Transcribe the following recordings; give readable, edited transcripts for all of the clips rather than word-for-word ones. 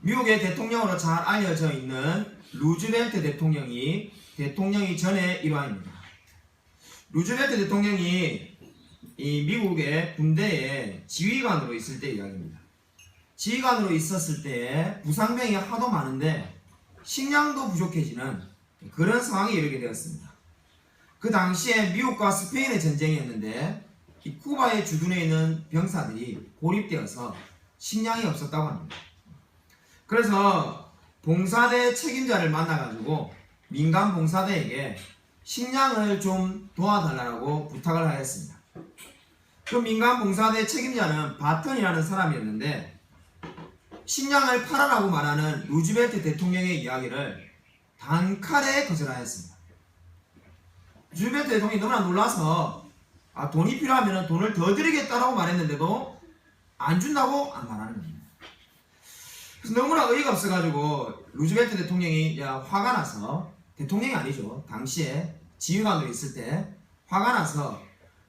미국의 대통령으로 잘 알려져 있는 루즈벨트 대통령이 전의 일환입니다. 루즈벨트 대통령이 이 미국의 군대에 지휘관으로 있을 때 이야기입니다. 지휘관으로 있었을 때 부상병이 하도 많은데 식량도 부족해지는 그런 상황에 이르게 되었습니다. 그 당시에 미국과 스페인의 전쟁이었는데 이 쿠바의 주둔해 있는 병사들이 고립되어서 식량이 없었다고 합니다. 그래서 봉사대 책임자를 만나가지고 민간 봉사대에게 식량을 좀 도와달라고 부탁을 하였습니다. 그 민간 봉사대 책임자는 바턴이라는 사람이었는데 식량을 팔아라고 말하는 루즈벨트 대통령의 이야기를 단칼에 거절하였습니다. 루즈벨트 대통령이 너무나 놀라서 돈이 필요하면 돈을 더 드리겠다라고 말했는데도 안 준다고 안 말하는 겁니다. 그래서 너무나 어이가 없어가지고 루즈벨트 대통령이 화가 나서, 대통령이 아니죠, 당시에 지휘관으로 있을 때 화가 나서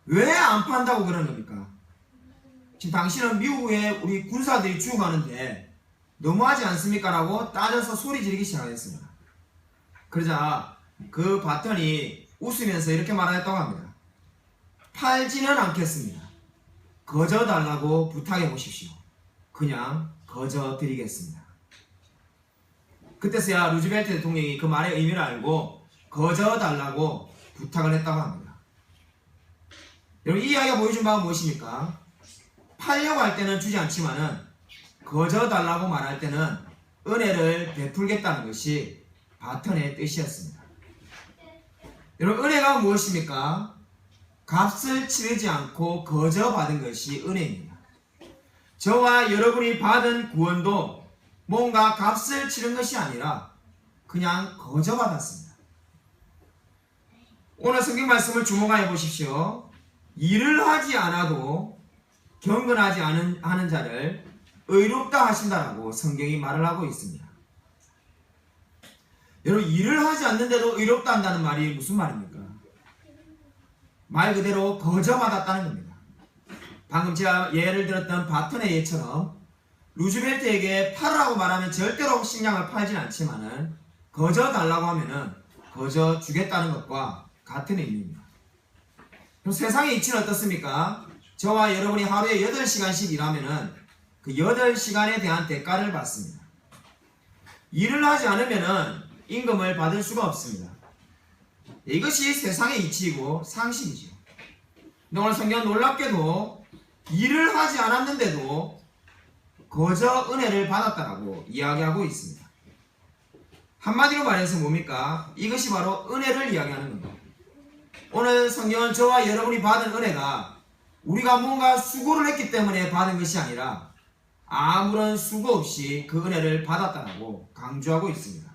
왜 안 판다고 그러는 겁니까? 지금 당신은 미국에 우리 군사들이 죽어가는데 너무하지 않습니까? 라고 따져서 소리 지르기 시작했습니다. 그러자 그 바턴이 웃으면서 이렇게 말하였다고 합니다. 팔지는 않겠습니다. 거저 달라고 부탁해 보십시오. 그냥 거저 드리겠습니다. 그때서야 루즈벨트 대통령이 그 말의 의미를 알고 거저 달라고 부탁을 했다고 합니다. 여러분, 이 이야기가 보여준 바가 무엇입니까? 팔려고 할 때는 주지 않지만은 거저 달라고 말할 때는 은혜를 베풀겠다는 것이 바턴의 뜻이었습니다. 여러분, 은혜가 무엇입니까? 값을 치르지 않고 거저 받은 것이 은혜입니다. 저와 여러분이 받은 구원도 뭔가 값을 치른 것이 아니라 그냥 거저 받았습니다. 오늘 성경 말씀을 주목하여 보십시오. 일을 하지 않아도 경건하지 않은 자를 의롭다 하신다라고 성경이 말을 하고 있습니다. 여러분, 일을 하지 않는데도 의롭다 한다는 말이 무슨 말입니까? 말 그대로 거저 받았다는 겁니다. 방금 제가 예를 들었던 바턴의 예처럼 루즈벨트에게 팔으라고 말하면 절대로 식량을 팔진 않지만은 거저 달라고 하면은 거저 주겠다는 것과 같은 의미입니다. 그럼 세상의 이치는 어떻습니까? 저와 여러분이 하루에 8시간씩 일하면은 그 8시간에 대한 대가를 받습니다. 일을 하지 않으면은 임금을 받을 수가 없습니다. 이것이 세상의 이치이고 상식이죠. 근데 오늘 성경은 놀랍게도 일을 하지 않았는데도 거저 은혜를 받았다라고 이야기하고 있습니다. 한마디로 말해서 뭡니까? 이것이 바로 은혜를 이야기하는 겁니다. 오늘 성경은 저와 여러분이 받은 은혜가 우리가 뭔가 수고를 했기 때문에 받은 것이 아니라 아무런 수고 없이 그 은혜를 받았다고 강조하고 있습니다.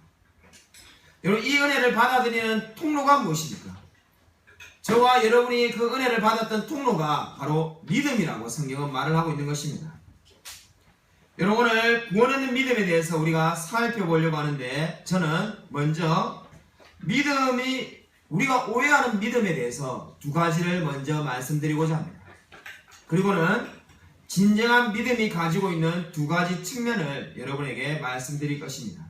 여러분, 이 은혜를 받아들이는 통로가 무엇입니까? 저와 여러분이 그 은혜를 받았던 통로가 바로 믿음이라고 성경은 말을 하고 있는 것입니다. 여러분, 오늘 구원 얻는 믿음에 대해서 우리가 살펴보려고 하는데, 저는 먼저 믿음이, 우리가 오해하는 믿음에 대해서 두 가지를 먼저 말씀드리고자 합니다. 그리고는 진정한 믿음이 가지고 있는 두 가지 측면을 여러분에게 말씀드릴 것입니다.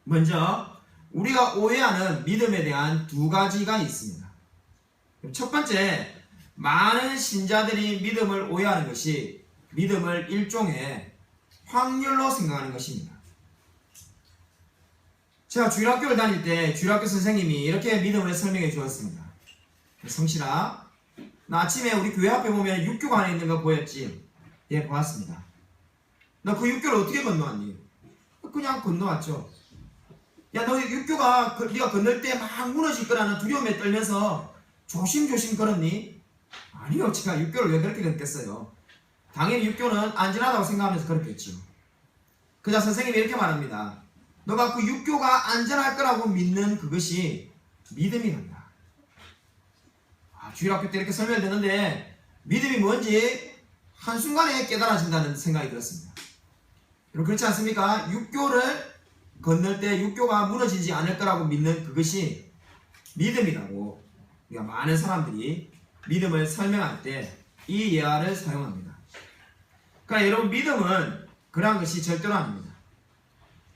먼저 우리가 오해하는 믿음에 대한 두 가지가 있습니다. 첫 번째, 많은 신자들이 믿음을 오해하는 것이 믿음을 일종의 확률로 생각하는 것입니다. 제가 주일학교를 다닐 때 주일학교 선생님이 이렇게 믿음을 설명해 주었습니다. 성실아, 나 아침에 우리 교회 앞에 보면 육교가 안에 있는 거 보였지? 예, 보았습니다. 너 그 육교를 어떻게 건너왔니? 그냥 건너왔죠. 야, 너 육교가 네가 건널 때 막 무너질 거라는 두려움에 떨면서 조심조심 걸었니? 아니요, 제가 육교를 왜 그렇게 걷겠어요? 당연히 육교는 안전하다고 생각하면서 걸었겠지요. 그자 선생님이 이렇게 말합니다. 너가 그 육교가 안전할 거라고 믿는 그것이 믿음이란다. 주일학교 때 이렇게 설명을 듣는데 믿음이 뭔지 한순간에 깨달아진다는 생각이 들었습니다. 여러분, 그렇지 않습니까? 육교를 건널 때 육교가 무너지지 않을 거라고 믿는 그것이 믿음이라고 우리가 많은 사람들이 믿음을 설명할 때 이 예화를 사용합니다. 그러니까 여러분, 믿음은 그러한 것이 절대로 아닙니다.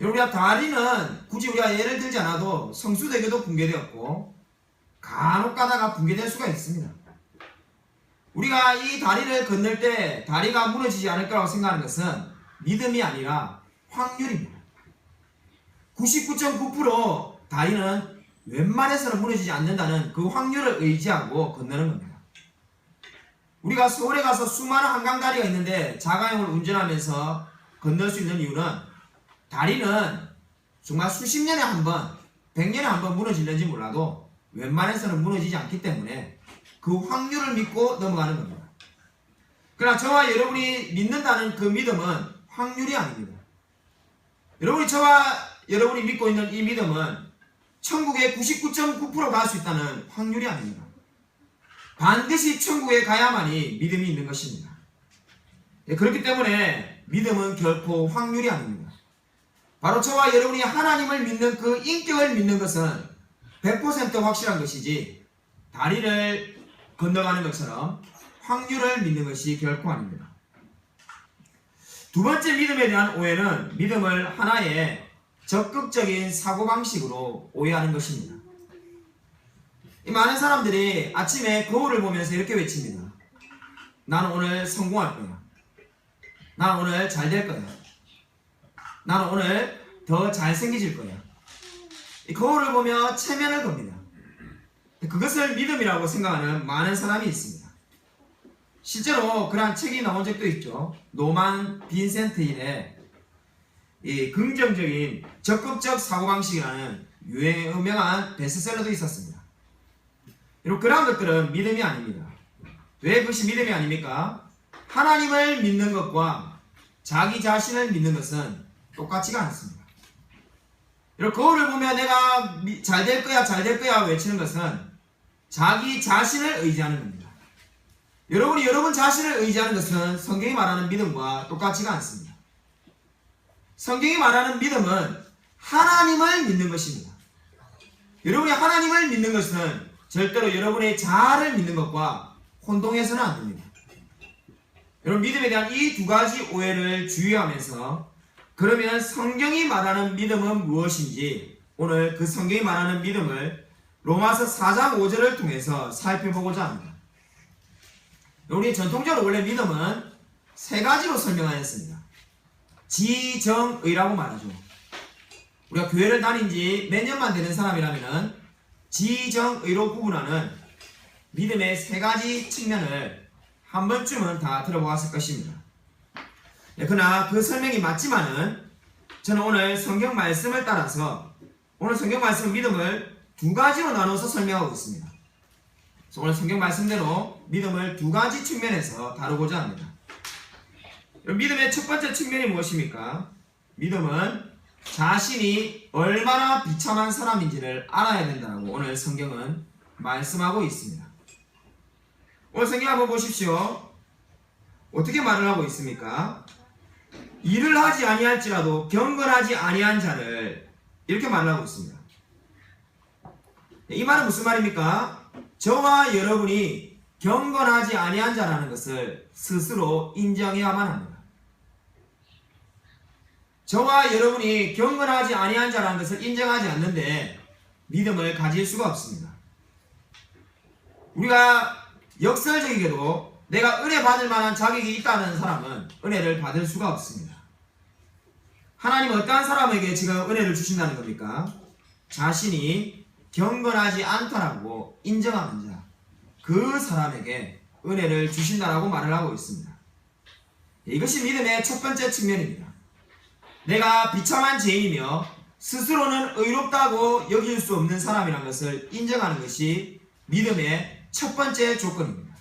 우리가 다리는 굳이 우리가 예를 들지 않아도 성수대교도 붕괴되었고 간혹 가다가 붕괴될 수가 있습니다. 우리가 이 다리를 건널 때 다리가 무너지지 않을 거라고 생각하는 것은 믿음이 아니라 확률입니다. 99.9% 다리는 웬만해서는 무너지지 않는다는 그 확률을 의지하고 건너는 겁니다. 우리가 서울에 가서 수많은 한강다리가 있는데 자가용을 운전하면서 건널 수 있는 이유는 다리는 정말 수십 년에 한 번, 100년에 한 번 무너질는지 몰라도 웬만해서는 무너지지 않기 때문에 그 확률을 믿고 넘어가는 겁니다. 그러나 저와 여러분이 믿는다는 그 믿음은 확률이 아닙니다. 여러분이 믿고 있는 이 믿음은 천국에 99.9% 갈 수 있다는 확률이 아닙니다. 반드시 천국에 가야만이 믿음이 있는 것입니다. 그렇기 때문에 믿음은 결코 확률이 아닙니다. 바로 저와 여러분이 하나님을 믿는 그 인격을 믿는 것은 100% 확실한 것이지 다리를 건너가는 것처럼 확률을 믿는 것이 결코 아닙니다. 두 번째 믿음에 대한 오해는 믿음을 하나의 적극적인 사고방식으로 오해하는 것입니다. 이 많은 사람들이 아침에 거울을 보면서 이렇게 외칩니다. 나는 오늘 성공할 거야. 나는 오늘 잘 될 거야. 나는 오늘 더 잘생겨질 거야. 이 거울을 보며 체면을 겁니다. 그것을 믿음이라고 생각하는 많은 사람이 있습니다. 실제로 그러한 책이 나온 적도 있죠. 노만 빈센트인의 이 긍정적인 적극적 사고방식이라는 유명한 베스트셀러도 있었습니다. 여러분, 그러한 것들은 믿음이 아닙니다. 왜 그것이 믿음이 아닙니까? 하나님을 믿는 것과 자기 자신을 믿는 것은 똑같지가 않습니다. 여러분, 거울을 보면 내가 잘 될 거야, 잘 될 거야 외치는 것은 자기 자신을 의지하는 겁니다. 여러분이 여러분 자신을 의지하는 것은 성경이 말하는 믿음과 똑같지가 않습니다. 성경이 말하는 믿음은 하나님을 믿는 것입니다. 여러분이 하나님을 믿는 것은 절대로 여러분의 자아를 믿는 것과 혼동해서는 안 됩니다. 여러분, 믿음에 대한 이 두 가지 오해를 주의하면서 그러면 성경이 말하는 믿음은 무엇인지 오늘 그 성경이 말하는 믿음을 로마서 4장 5절을 통해서 살펴보고자 합니다. 우리 전통적으로 원래 믿음은 세 가지로 설명하였습니다. 지정의라고 말하죠. 우리가 교회를 다닌 지 몇 년만 되는 사람이라면 지정의로 구분하는 믿음의 세 가지 측면을 한 번쯤은 다 들어보았을 것입니다. 그러나 그 설명이 맞지만은 저는 오늘 성경 말씀을 따라서 오늘 성경 말씀 믿음을 두 가지로 나눠서 설명하고 있습니다. 그래서 오늘 성경 말씀대로 믿음을 두 가지 측면에서 다루고자 합니다. 믿음의 첫 번째 측면이 무엇입니까? 믿음은 자신이 얼마나 비참한 사람인지를 알아야 된다고 오늘 성경은 말씀하고 있습니다. 오늘 성경 한번 보십시오. 어떻게 말을 하고 있습니까? 일을 하지 아니할지라도 경건하지 아니한 자를 이렇게 말을 하고 있습니다. 이 말은 무슨 말입니까? 저와 여러분이 경건하지 아니한 자라는 것을 스스로 인정해야만 합니다. 저와 여러분이 경건하지 아니한 자라는 것을 인정하지 않는데 믿음을 가질 수가 없습니다. 우리가 역설적이게도 내가 은혜 받을 만한 자격이 있다는 사람은 은혜를 받을 수가 없습니다. 하나님은 어떠한 사람에게 지금 은혜를 주신다는 겁니까? 자신이 경건하지 않다라고 인정하는 자, 그 사람에게 은혜를 주신다라고 말을 하고 있습니다. 이것이 믿음의 첫 번째 측면입니다. 내가 비참한 죄인이며 스스로는 의롭다고 여길 수 없는 사람이라는 것을 인정하는 것이 믿음의 첫 번째 조건입니다.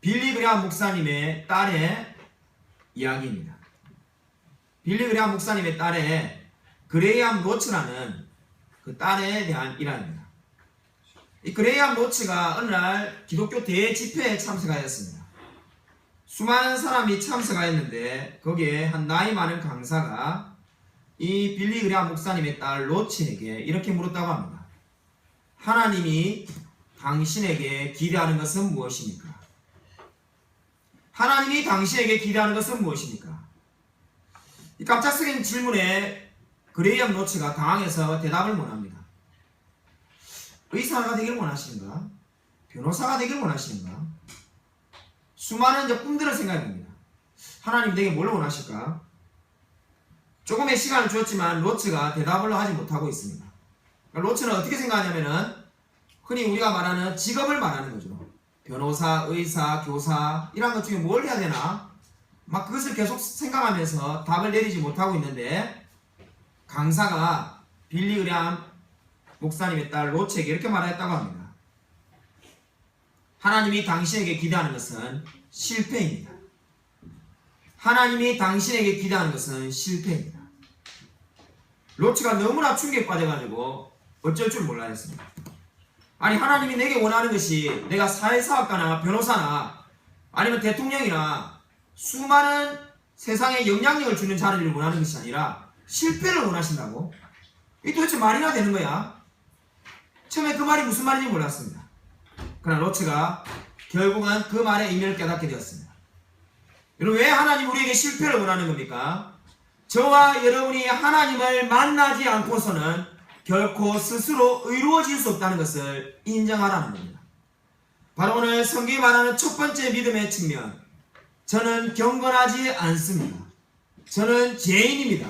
빌리 그레이엄 목사님의 딸의 이야기입니다. 빌리 그레이엄 목사님의 딸의 그레이엄 로츠라는 그 딸에 대한 일화입니다. 이 그레이엄 로츠가 어느 날 기독교 대집회에 참석하였습니다. 수많은 사람이 참석하였는데 거기에 한 나이 많은 강사가 이 빌리 그레이엄 목사님의 딸 로츠에게 이렇게 물었다고 합니다. 하나님이 당신에게 기대하는 것은 무엇입니까? 하나님이 당신에게 기대하는 것은 무엇입니까? 이 갑작스러운 질문에 그레이엄 로츠가 당황해서 대답을 못합니다. 의사가 되길 원하시는가? 변호사가 되길 원하시는가? 수많은 꿈들을 생각해봅니다. 하나님 내게 뭘 원하실까? 조금의 시간을 주었지만 로츠가 대답을 하지 못하고 있습니다. 그러니까 로츠는 어떻게 생각하냐면은 흔히 우리가 말하는 직업을 말하는 거죠. 변호사, 의사, 교사 이런 것 중에 뭘 해야 되나? 막 그것을 계속 생각하면서 답을 내리지 못하고 있는데 강사가 빌리 그레이엄 목사님의 딸 로츠에게 이렇게 말했다고 합니다. 하나님이 당신에게 기대하는 것은 실패입니다. 하나님이 당신에게 기대하는 것은 실패입니다. 로츠가 너무나 충격에 빠져가지고 어쩔 줄 몰라 했습니다. 아니 하나님이 내게 원하는 것이 내가 사회사학과나 변호사나 아니면 대통령이나 수많은 세상에 영향력을 주는 자리를 원하는 것이 아니라 실패를 원하신다고? 이 도대체 말이나 되는 거야? 처음에 그 말이 무슨 말인지 몰랐습니다. 그러나 로츠가 결국은 그 말의 의미를 깨닫게 되었습니다. 여러분 왜 하나님 우리에게 실패를 원하는 겁니까? 저와 여러분이 하나님을 만나지 않고서는 결코 스스로 의로워질 수 없다는 것을 인정하라는 겁니다. 바로 오늘 성경이 말하는 첫 번째 믿음의 측면, 저는 경건하지 않습니다. 저는 죄인입니다.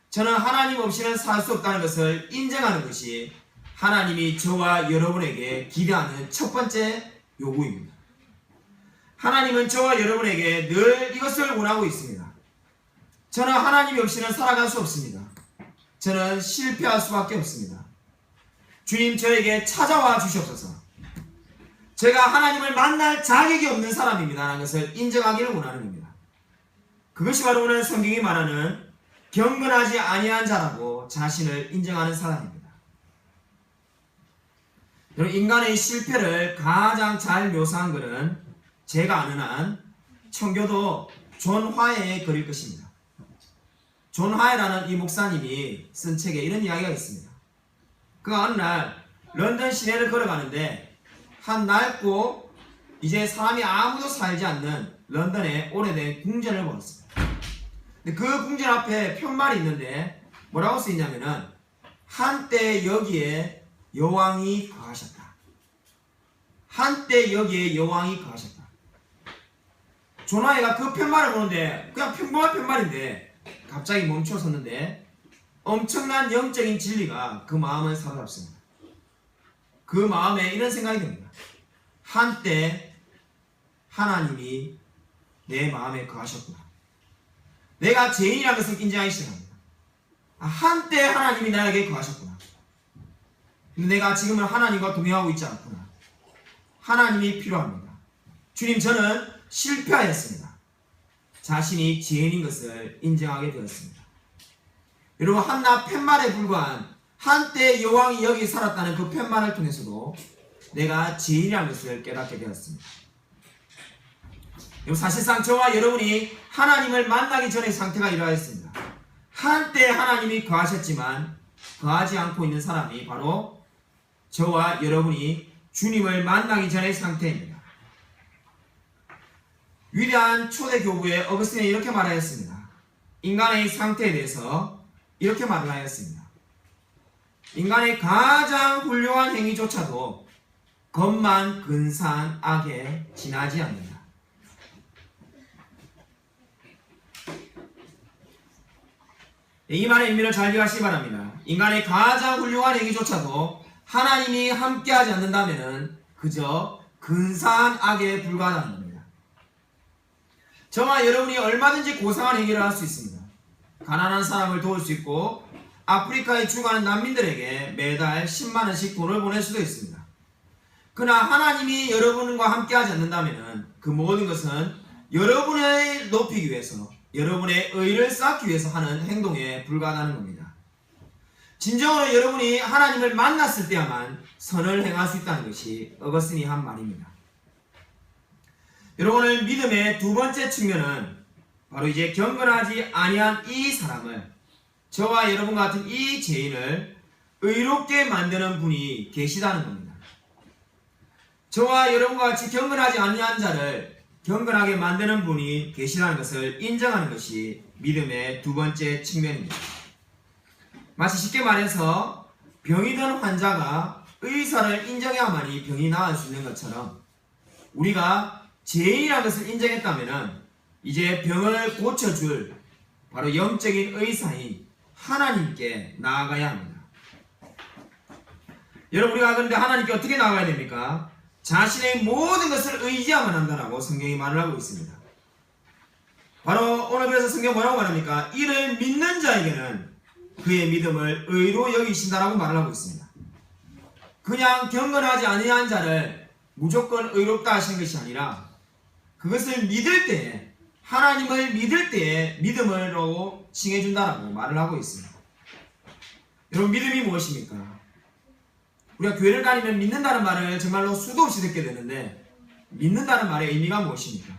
저는 하나님 없이는 살 수 없다는 것을 인정하는 것이 하나님이 저와 여러분에게 기대하는 첫 번째 요구입니다. 하나님은 저와 여러분에게 늘 이것을 원하고 있습니다. 저는 하나님이 없이는 살아갈 수 없습니다. 저는 실패할 수밖에 없습니다. 주님 저에게 찾아와 주시옵소서. 제가 하나님을 만날 자격이 없는 사람입니다 라는 것을 인정하기를 원하는 겁니다. 그것이 바로 오늘 성경이 말하는 경건하지 아니한 자라고 자신을 인정하는 사람입니다. 여러분 인간의 실패를 가장 잘 묘사한 글은 제가 아는 한 청교도 존 화해의 글일 것입니다. 존 화해라는 이 목사님이 쓴 책에 이런 이야기가 있습니다. 그가 어느 날 런던 시내를 걸어가는데 한 낡고 이제 사람이 아무도 살지 않는 런던의 오래된 궁전을 보았습니다. 근데 그 궁전 앞에 편말이 있는데 뭐라고 쓰이냐면은 한때 여기에 여왕이 거하셨다. 한때 여기에 여왕이 거하셨다. 존 화해가 그 편말을 보는데 그냥 평범한 편말인데 갑자기 멈춰섰는데 엄청난 영적인 진리가 그 마음을 사로잡습니다. 그 마음에 이런 생각이 듭니다. 한때 하나님이 내 마음에 거하셨구나. 내가 죄인이라는 것을 인정하기 시작합니다. 한때 하나님이 나에게 거하셨구나. 근데 내가 지금은 하나님과 동행하고 있지 않구나. 하나님이 필요합니다. 주님 저는 실패하였습니다. 자신이 죄인인 것을 인정하게 되었습니다. 여러분 한낱 팻말에 불과한 한때 여왕이 여기 살았다는 그 팻말을 통해서도 내가 죄인이라는 것을 깨닫게 되었습니다. 사실상 저와 여러분이 하나님을 만나기 전의 상태가 이러했습니다. 한때 하나님이 거하셨지만 거하지 않고 있는 사람이 바로 저와 여러분이 주님을 만나기 전의 상태입니다. 위대한 초대 교부의 어거스틴이 이렇게 말하였습니다. 인간의 상태에 대해서 이렇게 말을 하였습니다. 인간의 가장 훌륭한 행위조차도 겁만 근사한 악에 지나지 않는다. 이 말의 의미를 잘 이해하시기 바랍니다. 인간의 가장 훌륭한 행위조차도 하나님이 함께하지 않는다면 그저 근사한 악에 불과하다는 겁니다. 저와 여러분이 얼마든지 고상한 행위를 할 수 있습니다. 가난한 사람을 도울 수 있고 아프리카에 죽어가는 난민들에게 매달 10만원씩 돈을 보낼 수도 있습니다. 그러나 하나님이 여러분과 함께하지 않는다면 그 모든 것은 여러분을 높이기 위해서 여러분의 의를 쌓기 위해서 하는 행동에 불과하다는 겁니다. 진정으로 여러분이 하나님을 만났을 때야만 선을 행할 수 있다는 것이 어거스틴이 한 말입니다. 여러분 오늘 믿음의 두 번째 측면은 바로 이제 경건하지 아니한 이 사람을 저와 여러분 같은 이 죄인을 의롭게 만드는 분이 계시다는 겁니다. 저와 여러분과 같이 경건하지 아니한 자를 경건하게 만드는 분이 계시다는 것을 인정하는 것이 믿음의 두 번째 측면입니다. 마치 쉽게 말해서 병이 든 환자가 의사를 인정해야만이 병이 나을 수 있는 것처럼 우리가 죄인이라는 것을 인정했다면 이제 병을 고쳐줄 바로 영적인 의사인 하나님께 나아가야 합니다. 여러분, 우리가 그런데 하나님께 어떻게 나아가야 됩니까? 자신의 모든 것을 의지하면 한다라고 성경이 말을 하고 있습니다. 바로 오늘 그래서 성경 뭐라고 말합니까? 이를 믿는 자에게는 그의 믿음을 의로 여기신다라고 말을 하고 있습니다. 그냥 경건하지 아니한 자를 무조건 의롭다 하시는 것이 아니라 그것을 믿을 때에, 하나님을 믿을 때에 믿음으로 칭해준다라고 말을 하고 있습니다. 여러분, 믿음이 무엇입니까? 우리가 교회를 다니면 믿는다는 말을 정말로 수도 없이 듣게 되는데 믿는다는 말의 의미가 무엇입니까?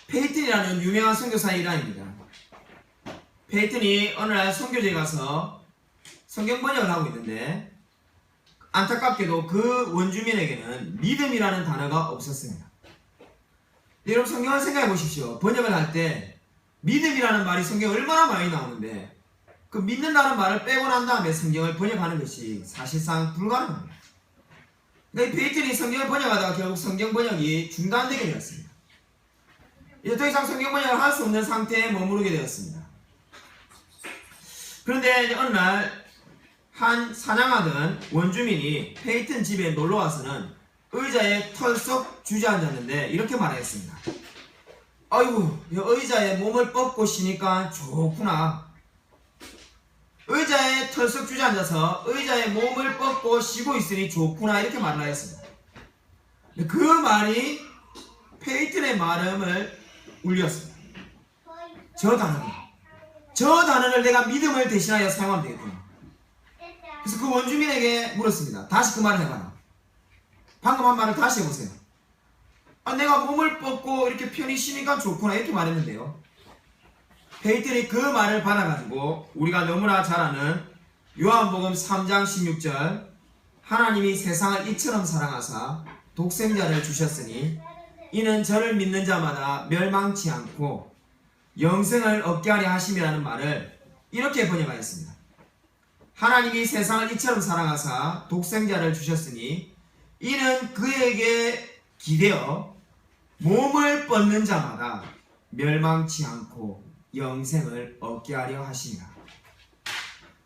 페이튼이라는 유명한 선교사의 일환입니다. 페이튼이 어느 날 선교지에 가서 성경 번역을 하고 있는데 안타깝게도 그 원주민에게는 믿음이라는 단어가 없었습니다. 여러분, 성경을 생각해 보십시오. 번역을 할 때 믿음이라는 말이 성경에 얼마나 많이 나오는데 그 믿는다는 말을 빼고 난 다음에 성경을 번역하는 것이 사실상 불가능합니다. 근데 페이튼이 성경을 번역하다가 결국 성경 번역이 중단되게 되었습니다. 이제 더 이상 성경 번역을 할 수 없는 상태에 머무르게 되었습니다. 그런데 어느 날 한 사냥하던 원주민이 페이튼 집에 놀러와서는 의자에 털썩 주저앉았는데 이렇게 말했습니다. 아이고, 의자에 몸을 뻗고 쉬니까 좋구나. 의자에 털썩 주저앉아서 의자에 몸을 뻗고 쉬고 있으니 좋구나, 이렇게 말을 하였습니다. 그 말이 페이튼의 마음을 울렸습니다. 저 단어를 내가 믿음을 대신하여 사용하면 되겠구나. 그래서 그 원주민에게 물었습니다. 다시 그 말을 해봐라. 방금 한 말을 다시 해보세요. 내가 몸을 뻗고 이렇게 편히 쉬니까 좋구나, 이렇게 말했는데요. 페이튼이 그 말을 받아가지고 우리가 너무나 잘 아는 요한복음 3장 16절 하나님이 세상을 이처럼 사랑하사 독생자를 주셨으니 이는 저를 믿는 자마다 멸망치 않고 영생을 얻게 하려 하심이라는 말을 이렇게 번역하였습니다. 하나님이 세상을 이처럼 사랑하사 독생자를 주셨으니 이는 그에게 기대어 몸을 뻗는 자마다 멸망치 않고 영생을 얻게 하려 하시니라.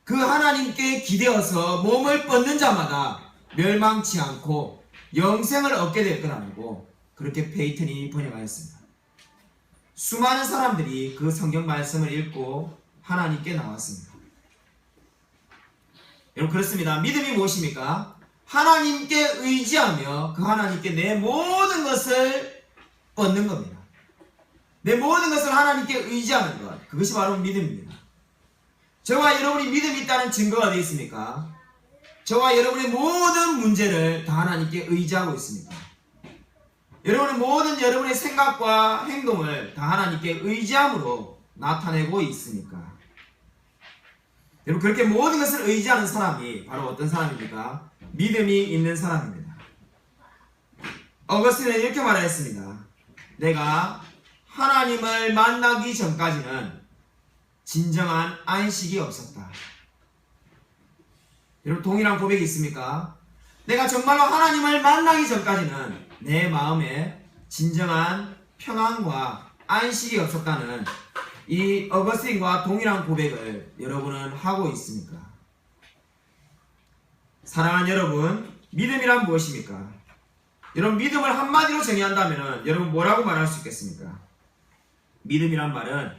그 하나님께 기대어서 몸을 뻗는 자마다 멸망치 않고 영생을 얻게 될 거라고 그렇게 페이튼이 번역하였습니다. 수많은 사람들이 그 성경 말씀을 읽고 하나님께 나왔습니다. 여러분, 그렇습니다. 믿음이 무엇입니까? 하나님께 의지하며 그 하나님께 내 모든 것을 뻗는 겁니다. 내 모든 것을 하나님께 의지하는 것, 그것이 바로 믿음입니다. 저와 여러분이 믿음이 있다는 증거가 어디 있습니까? 저와 여러분의 모든 문제를 다 하나님께 의지하고 있습니다. 여러분의 모든 여러분의 생각과 행동을 다 하나님께 의지함으로 나타내고 있으니까. 여러분, 그렇게 모든 것을 의지하는 사람이 바로 어떤 사람입니까? 믿음이 있는 사람입니다. 어거스틴은 이렇게 말했습니다. 내가 하나님을 만나기 전까지는 진정한 안식이 없었다. 여러분, 동일한 고백이 있습니까? 내가 정말로 하나님을 만나기 전까지는 내 마음에 진정한 평안과 안식이 없었다는 이 어거스틴과 동일한 고백을 여러분은 하고 있습니까? 사랑하는 여러분, 믿음이란 무엇입니까? 여러분, 믿음을 한마디로 정의한다면 여러분 뭐라고 말할 수 있겠습니까? 믿음이란 말은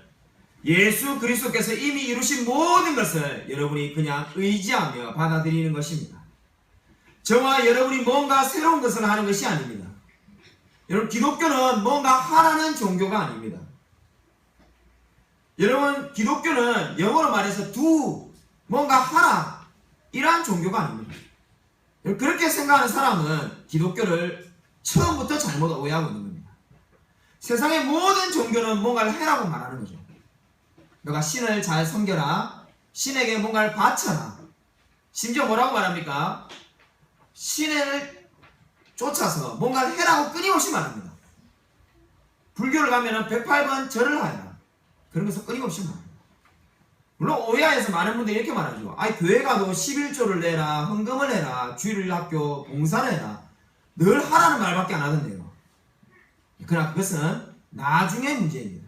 예수 그리스도께서 이미 이루신 모든 것을 여러분이 그냥 의지하며 받아들이는 것입니다. 저와 여러분이 뭔가 새로운 것을 하는 것이 아닙니다. 여러분, 기독교는 뭔가 하라는 종교가 아닙니다. 여러분, 기독교는 영어로 말해서 do, 뭔가 하라, 이러한 종교가 아닙니다. 그렇게 생각하는 사람은 기독교를 처음부터 잘못 오해하고 있는 겁니다. 세상의 모든 종교는 뭔가를 해라고 말하는 거죠. 너가 신을 잘 섬겨라, 신에게 뭔가를 바쳐라. 심지어 뭐라고 말합니까? 신을 쫓아서 뭔가를 해라고 끊임없이 말합니다. 불교를 가면은 108번 절을 하라. 그런 것을 끊임없이 말합니다. 물론 오해하여서 많은 분들이 이렇게 말하죠. 아이, 교회 가도 11조를 내라, 헌금을 해라, 주일 학교 봉사를 해라. 늘 하라는 말밖에 안 하던데요. 그러나 그것은 나중의 문제입니다.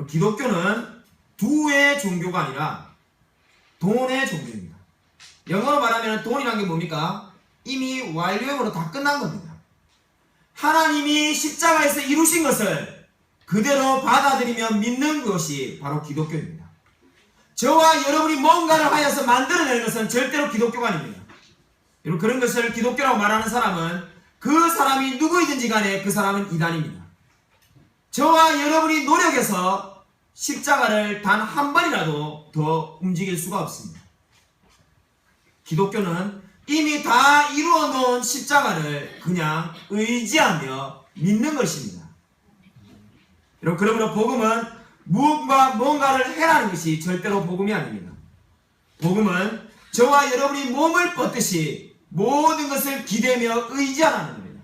기독교는 두의 종교가 아니라 돈의 종교입니다. 영어로 말하면 돈이라는 게 뭡니까? 이미 완료형으로 다 끝난 겁니다. 하나님이 십자가에서 이루신 것을 그대로 받아들이며 믿는 것이 바로 기독교입니다. 저와 여러분이 뭔가를 하여서 만들어내는 것은 절대로 기독교가 아닙니다. 여러분, 그런 것을 기독교라고 말하는 사람은 그 사람이 누구이든지 간에 그 사람은 이단입니다. 저와 여러분이 노력해서 십자가를 단 한 번이라도 더 움직일 수가 없습니다. 기독교는 이미 다 이루어 놓은 십자가를 그냥 의지하며 믿는 것입니다. 여러분, 그러므로 복음은 뭔가를 해라는 것이 절대로 복음이 아닙니다. 복음은 저와 여러분이 몸을 뻗듯이 모든 것을 기대며 의지하라는 겁니다.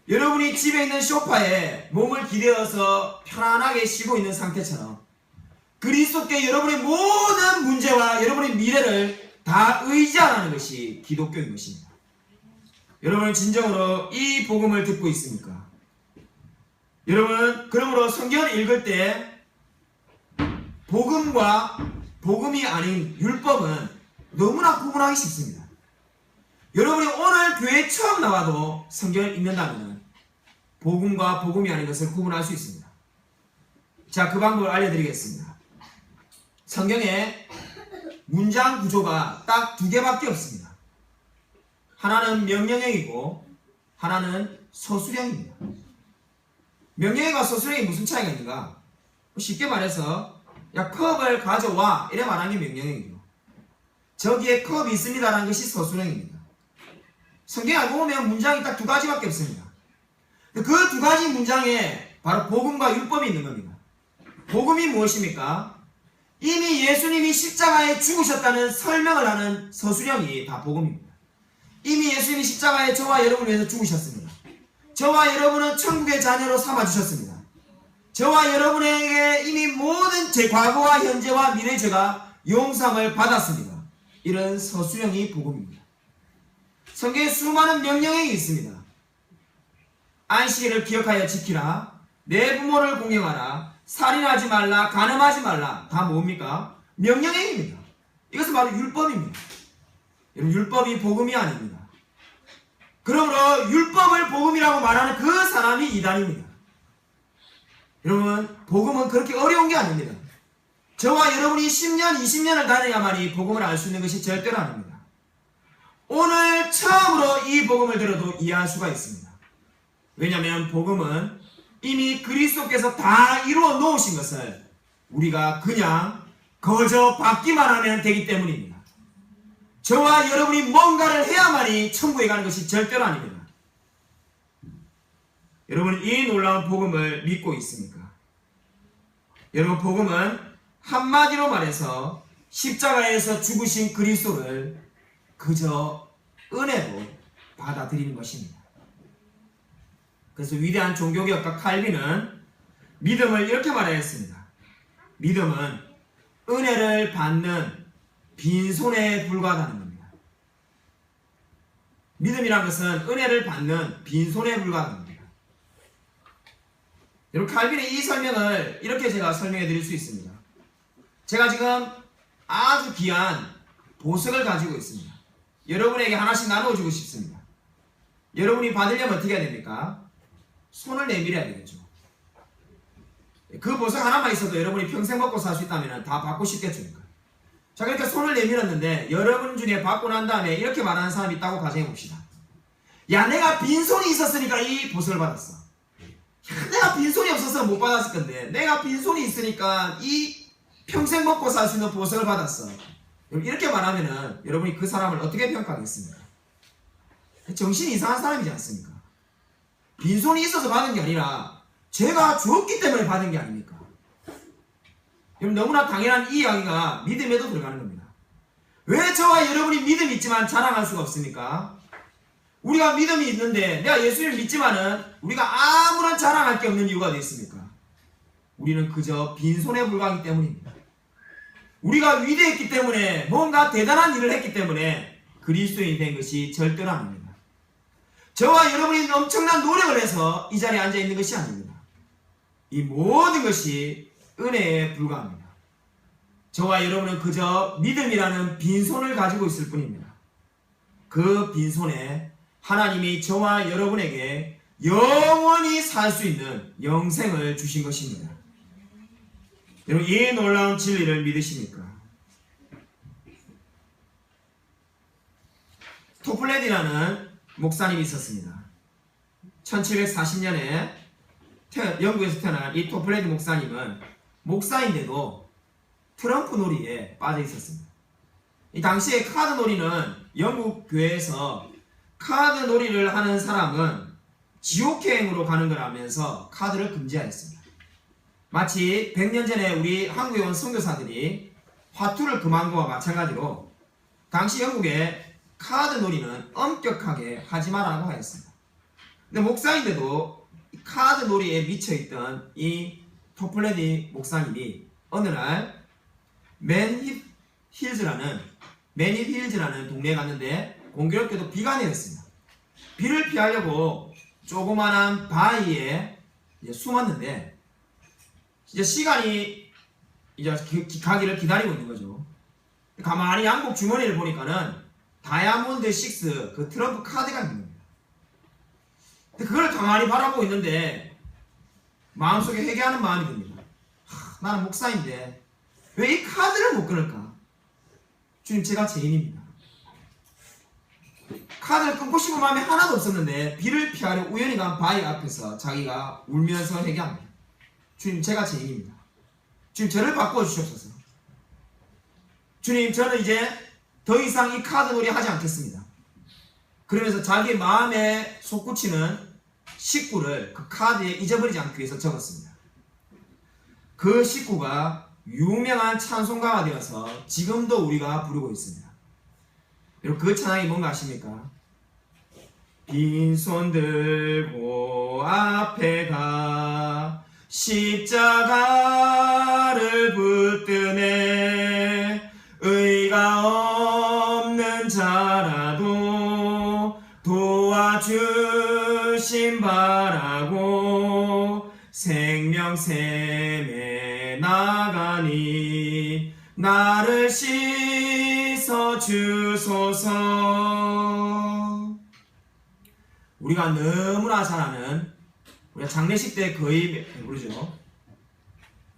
여러분이 집에 있는 소파에 몸을 기대어서 편안하게 쉬고 있는 상태처럼 그리스도께 여러분의 모든 문제와 여러분의 미래를 다 의지하라는 것이 기독교인 것입니다. 여러분은 진정으로 이 복음을 듣고 있습니까? 여러분, 그러므로 성경을 읽을 때 복음과 복음이 아닌 율법은 너무나 구분하기 쉽습니다. 여러분이 오늘 교회에 처음 나와도 성경을 읽는다면 복음과 복음이 아닌 것을 구분할 수 있습니다. 자, 그 방법을 알려드리겠습니다. 성경에 문장 구조가 딱 두 개밖에 없습니다. 하나는 명령형이고 하나는 서술형입니다. 명령형과 서술형이 무슨 차이가 있는가? 쉽게 말해서 야, 컵을 가져와 이래 말하는 게 명령형이죠. 저기에 컵이 있습니다라는 것이 서술형입니다. 성경 알고 보면 문장이 딱 두 가지밖에 없습니다. 그 두 가지 문장에 바로 복음과 율법이 있는 겁니다. 복음이 무엇입니까? 이미 예수님이 십자가에 죽으셨다는 설명을 하는 서술형이 다 복음입니다. 이미 예수님이 십자가에 저와 여러분을 위해서 죽으셨습니다. 저와 여러분은 천국의 자녀로 삼아주셨습니다. 저와 여러분에게 이미 모든 제 과거와 현재와 미래의 죄가 용서함을 받았습니다. 이런 서술형이 복음입니다. 성경에 수많은 명령형이 있습니다. 안식일을 기억하여 지키라, 내 부모를 공경하라, 살인하지 말라, 간음하지 말라. 다 뭡니까? 명령형입니다. 이것은 바로 율법입니다. 율법이 복음이 아닙니다. 그러므로 율법을 복음이라고 말하는 그 사람이 이단입니다. 여러분, 복음은 그렇게 어려운 게 아닙니다. 저와 여러분이 10년, 20년을 다녀야만이 복음을 알 수 있는 것이 절대로 아닙니다. 오늘 처음으로 이 복음을 들어도 이해할 수가 있습니다. 왜냐하면 복음은 이미 그리스도께서 다 이루어 놓으신 것을 우리가 그냥 거저 받기만 하면 되기 때문입니다. 저와 여러분이 뭔가를 해야만이 천국에 가는 것이 절대로 아닙니다. 여러분, 이 놀라운 복음을 믿고 있습니까? 여러분, 복음은 한마디로 말해서 십자가에서 죽으신 그리스도를 그저 은혜로 받아들이는 것입니다. 그래서 위대한 종교개혁가 칼빈은 믿음을 이렇게 말하였습니다. 믿음은 은혜를 받는 빈손에 불과하다는 겁니다. 믿음이란 것은 은혜를 받는 빈손에 불과하는 겁니다. 여러분, 칼빈의 이 설명을 이렇게 제가 설명해 드릴 수 있습니다. 제가 지금 아주 귀한 보석을 가지고 있습니다. 여러분에게 하나씩 나누어주고 싶습니다. 여러분이 받으려면 어떻게 해야 됩니까? 손을 내밀어야 되겠죠. 그 보석 하나만 있어도 여러분이 평생 먹고 살 수 있다면 다 받고 싶겠죠. 자, 그러니까 손을 내밀었는데 여러분 중에 받고 난 다음에 이렇게 말하는 사람이 있다고 가정해 봅시다. 야, 내가 빈손이 있었으니까 이 보석을 받았어. 야, 내가 빈손이 없어서 못 받았을 건데 내가 빈손이 있으니까 이 평생 먹고 살 수 있는 보석을 받았어. 이렇게 말하면은 여러분이 그 사람을 어떻게 평가하겠습니까? 정신이 이상한 사람이지 않습니까? 빈손이 있어서 받은 게 아니라 제가 주었기 때문에 받은 게 아닙니까? 여러분, 너무나 당연한 이 이야기가 믿음에도 들어가는 겁니다. 왜 저와 여러분이 믿음이 있지만 자랑할 수가 없습니까? 우리가 믿음이 있는데 내가 예수님을 믿지만은 우리가 아무런 자랑할 게 없는 이유가 어디 있습니까? 우리는 그저 빈손에 불과하기 때문입니다. 우리가 위대했기 때문에 뭔가 대단한 일을 했기 때문에 그리스도인이 된 것이 절대로 아닙니다. 저와 여러분이 엄청난 노력을 해서 이 자리에 앉아 있는 것이 아닙니다. 이 모든 것이 은혜에 불과합니다. 저와 여러분은 그저 믿음이라는 빈손을 가지고 있을 뿐입니다. 그 빈손에 하나님이 저와 여러분에게 영원히 살 수 있는 영생을 주신 것입니다. 여러분, 이 놀라운 진리를 믿으십니까? 토플레디라는 목사님이 있었습니다. 1740년에 영국에서 태어난 이 토플레디 목사님은 목사인데도 트럼프 놀이에 빠져 있었습니다. 이 당시에 카드 놀이는 영국 교회에서 카드 놀이를 하는 사람은 지옥행으로 가는 거라면서 카드를 금지하였습니다. 마치 100년 전에 우리 한국에 온 선교사들이 화투를 금한 거와 마찬가지로 당시 영국에 카드 놀이는 엄격하게 하지 말라고 하였습니다. 근데 목사인데도 카드 놀이에 미쳐있던 이 토플레디 목사님이 어느 날 맨히힐즈라는 동네에 갔는데 공교롭게도 비가 내렸습니다. 비를 피하려고 조그만한 바위에 숨었는데 이제 시간이 이제 가기를 기다리고 있는 거죠. 가만히 양복 주머니를 보니까는 다이아몬드 6 그 트럼프 카드가 있는 겁니다. 근데 그걸 가만히 바라보고 있는데 마음속에 회개하는 마음이 듭니다. 나는 목사인데 왜 이 카드를 못 끊을까? 주님, 제가 죄인입니다. 카드를 끊고 싶은 마음이 하나도 없었는데 비를 피하려 우연히 간 바위 앞에서 자기가 울면서 회개합니다. 주님, 제가 죄인입니다. 주님, 저를 바꿔주시옵소서. 주님, 저는 이제 더 이상 이 카드 놀이 하지 않겠습니다. 그러면서 자기 마음에 솟구치는 식구를 그 카드에 잊어버리지 않기 위해서 적었습니다. 그 식구가 유명한 찬송가가 되어서 지금도 우리가 부르고 있습니다. 여러분, 그 찬양이 뭔가 아십니까? 빈손 들고 앞에 가 십자가를 붙드네 의가 없는 자라도 도와주심 바라고 생명샘에 나가니 나를 씻어 주소서. 우리가 너무나 잘 아는, 우리가 장례식 때 거의 부르죠.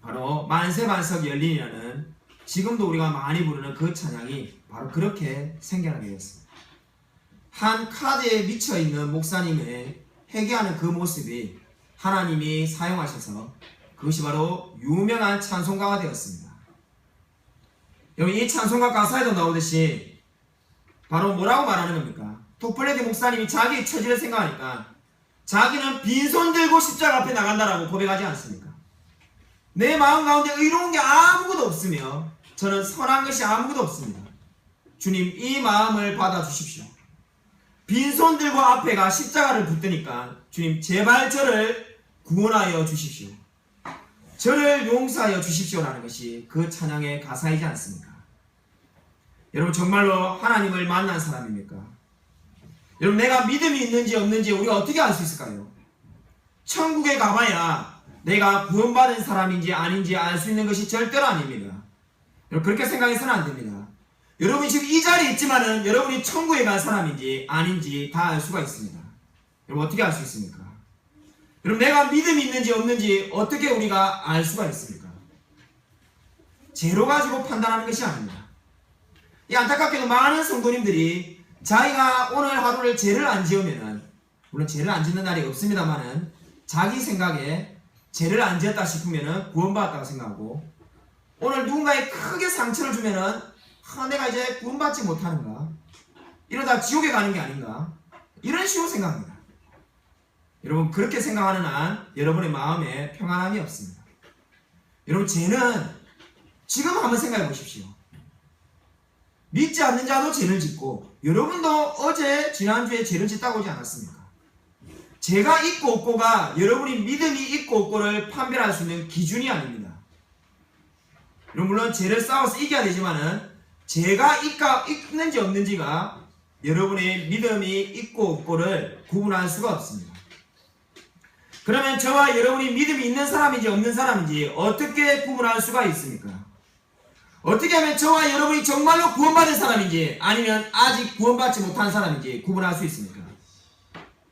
바로 만세반석 열린이라는, 지금도 우리가 많이 부르는 그 찬양이 바로 그렇게 생겨나게 되었습니다. 한 카드에 미쳐있는 목사님의 회개하는 그 모습이 하나님이 사용하셔서 그것이 바로 유명한 찬송가가 되었습니다. 여러분, 이 찬송가 가사에도 나오듯이 바로 뭐라고 말하는 겁니까? 토플레디 목사님이 자기 처지를 생각하니까 자기는 빈손 들고 십자가 앞에 나간다라고 고백하지 않습니까? 내 마음 가운데 의로운 게 아무것도 없으며 저는 선한 것이 아무것도 없습니다. 주님, 이 마음을 받아주십시오. 빈손 들고 앞에 가 십자가를 붙드니까 주님, 제발 저를 구원하여 주십시오. 저를 용서하여 주십시오라는 것이 그 찬양의 가사이지 않습니까? 여러분, 정말로 하나님을 만난 사람입니까? 여러분, 내가 믿음이 있는지 없는지 우리가 어떻게 알 수 있을까요? 천국에 가봐야 내가 구원받은 사람인지 아닌지 알 수 있는 것이 절대로 아닙니다. 여러분, 그렇게 생각해서는 안 됩니다. 여러분이 지금 이 자리에 있지만은 여러분이 천국에 간 사람인지 아닌지 다 알 수가 있습니다. 여러분, 어떻게 알 수 있습니까? 여러분, 내가 믿음이 있는지 없는지 어떻게 우리가 알 수가 있습니까? 죄로 가지고 판단하는 것이 아닙니다. 이 안타깝게도 많은 성도님들이 자기가 오늘 하루를 죄를 안 지으면은, 물론 죄를 안 짓는 날이 없습니다만은 자기 생각에 죄를 안 지었다 싶으면은 구원받았다고 생각하고, 오늘 누군가에 크게 상처를 주면은 내가 이제 구원받지 못하는가, 이러다 지옥에 가는 게 아닌가, 이런 식으로 생각합니다. 여러분, 그렇게 생각하는 한 여러분의 마음에 평안함이 없습니다. 여러분, 죄는 지금 한번 생각해 보십시오. 믿지 않는 자도 죄를 짓고, 여러분도 어제 지난주에 죄를 짓다고 하지 않았습니까? 죄가 있고 없고가 여러분이 믿음이 있고 없고를 판별할 수 있는 기준이 아닙니다. 여러분, 물론 죄를 싸워서 이겨야 되지만은 죄가 있는지 없는지가 여러분의 믿음이 있고 없고를 구분할 수가 없습니다. 그러면 저와 여러분이 믿음이 있는 사람인지 없는 사람인지 어떻게 구분할 수가 있습니까? 어떻게 하면 저와 여러분이 정말로 구원받은 사람인지 아니면 아직 구원받지 못한 사람인지 구분할 수 있습니까?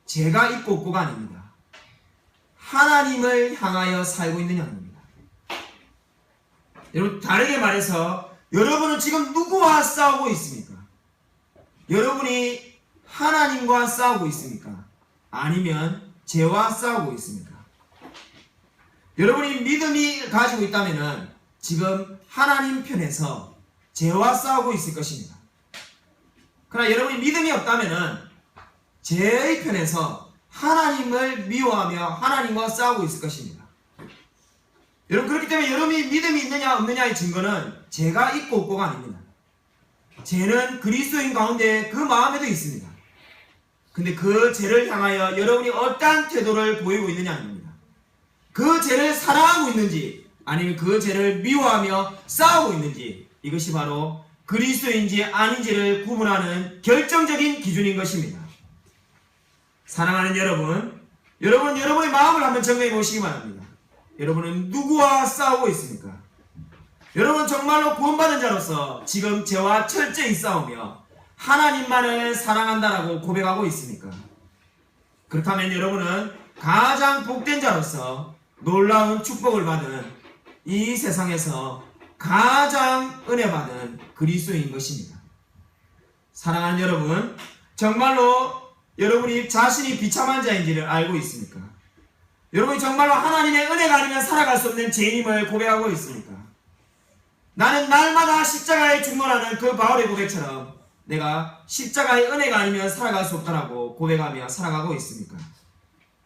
죄가 있고 없고가 아닙니다. 하나님을 향하여 살고 있는 양입니다. 여러분, 다르게 말해서 여러분은 지금 누구와 싸우고 있습니까? 여러분이 하나님과 싸우고 있습니까? 아니면 죄와 싸우고 있습니까? 여러분이 믿음이 가지고 있다면 지금 하나님 편에서 죄와 싸우고 있을 것입니다. 그러나 여러분이 믿음이 없다면 죄의 편에서 하나님을 미워하며 하나님과 싸우고 있을 것입니다. 여러분, 그렇기 때문에 여러분이 믿음이 있느냐 없느냐의 증거는 죄가 있고 없고가 아닙니다. 죄는 그리스도인 가운데 그 마음에도 있습니다. 근데 그 죄를 향하여 여러분이 어떠한 태도를 보이고 있느냐입니다. 그 죄를 사랑하고 있는지 아니면 그 죄를 미워하며 싸우고 있는지, 이것이 바로 그리스도인지 아닌지를 구분하는 결정적인 기준인 것입니다. 사랑하는 여러분, 여러분의 마음을 한번 점검해 보시기 바랍니다. 여러분은 누구와 싸우고 있습니까? 여러분 정말로 구원받은 자로서 지금 죄와 철저히 싸우며 하나님만을 사랑한다라고 고백하고 있습니까? 그렇다면 여러분은 가장 복된 자로서 놀라운 축복을 받은 이 세상에서 가장 은혜 받은 그리스도인 것입니다. 사랑하는 여러분, 정말로 여러분이 자신이 비참한 자인지를 알고 있습니까? 여러분이 정말로 하나님의 은혜가 아니면 살아갈 수 없는 죄인임을 고백하고 있습니까? 나는 날마다 십자가에 중노하는 그 바울의 고백처럼 내가 십자가의 은혜가 아니면 살아갈 수 없다라고 고백하며 살아가고 있습니까?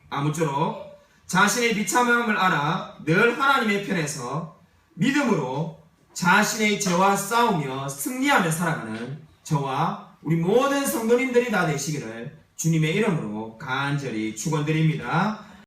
아무쪼록 자신의 비참함을 알아 늘 하나님의 편에서 믿음으로 자신의 죄와 싸우며 승리하며 살아가는 저와 우리 모든 성도님들이 다 되시기를 주님의 이름으로 간절히 축원드립니다.